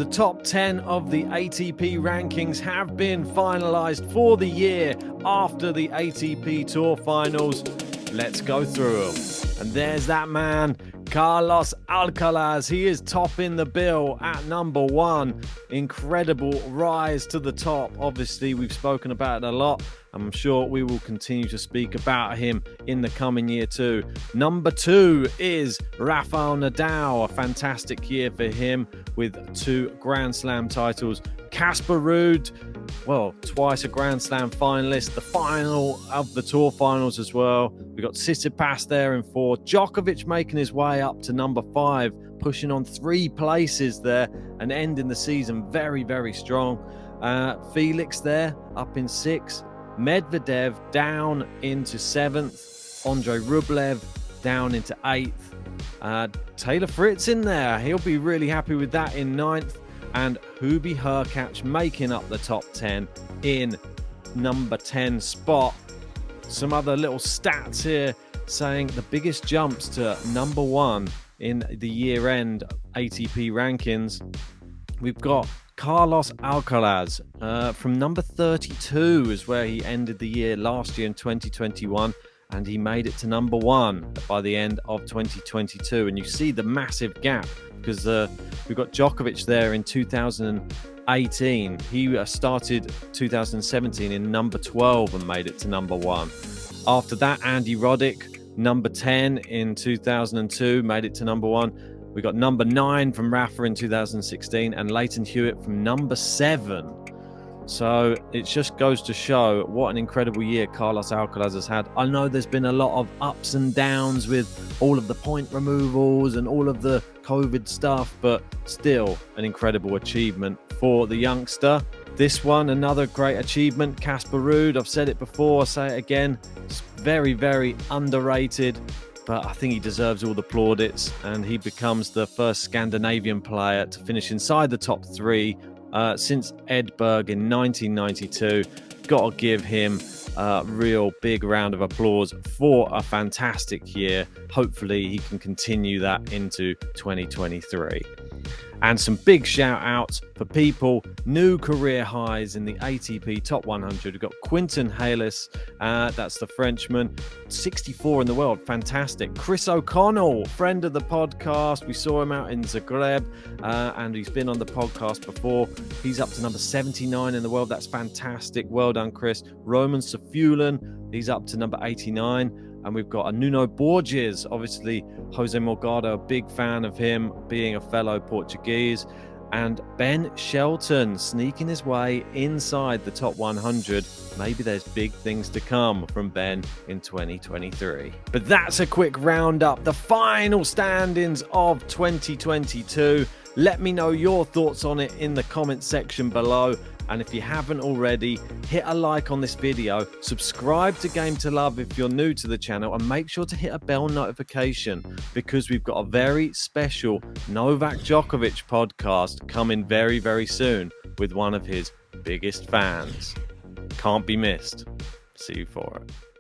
the top 10 of the ATP rankings have been finalized for the year after the ATP Tour Finals. Let's go through them. And there's that man, Carlos Alcaraz. He is topping the bill at number 1. Incredible rise to the top. Obviously, we've spoken about it a lot. I'm sure we will continue to speak about him in the coming year too. Number 2 is Rafael Nadal. A fantastic year for him with 2 Grand Slam titles. Casper Ruud, well, twice a Grand Slam finalist. The final of the Tour Finals as well. We got Tsitsipas there in 4. Djokovic making his way up to number 5, pushing on 3 places there and ending the season very, very strong. Felix there up in 6. Medvedev down into 7th. Andre Rublev down into 8th. Taylor Fritz in there. He'll be really happy with that in 9th. And Hubie Hurkacz making up the top 10 in number 10 spot. Some other little stats here saying the biggest jumps to number 1 in the year-end ATP rankings. We've got Carlos Alcaraz from number 32 is where he ended the year last year in 2021, and he made it to number 1 by the end of 2022. And you see the massive gap because we've got Djokovic there in 2018. He started 2017 in number 12 and made it to number 1. After that, Andy Roddick, number 10 in 2002, made it to number 1. We got number 9 from Rafa in 2016 and Leighton Hewitt from number 7. So it just goes to show what an incredible year Carlos Alcaraz has had. I know there's been a lot of ups and downs with all of the point removals and all of the COVID stuff, but still an incredible achievement for the youngster. This one, another great achievement, Casper Ruud. I've said it before, I'll say it again. It's very, very underrated. But I think he deserves all the plaudits, and he becomes the first Scandinavian player to finish inside the top 3 since Edberg in 1992. Got to give him a real big round of applause for a fantastic year. Hopefully he can continue that into 2023. And some big shout outs for people, new career highs in the ATP Top 100. We've got Quinton Halys, that's the Frenchman, 64 in the world, fantastic. Chris O'Connell, friend of the podcast. We saw him out in Zagreb and he's been on the podcast before. He's up to number 79 in the world, that's fantastic. Well done, Chris. Roman Safulan, he's up to number 89. And we've got a Nuno Borges, obviously Jose Morgado, a big fan of him, being a fellow Portuguese. And Ben Shelton sneaking his way inside the top 100. Maybe there's big things to come from Ben in 2023. But that's a quick roundup, the final standings of 2022. Let me know your thoughts on it in the comment section below. And if you haven't already, hit a like on this video, subscribe to Game to Love if you're new to the channel, and make sure to hit a bell notification because we've got a very special Novak Djokovic podcast coming very, very soon with one of his biggest fans. Can't be missed. See you for it.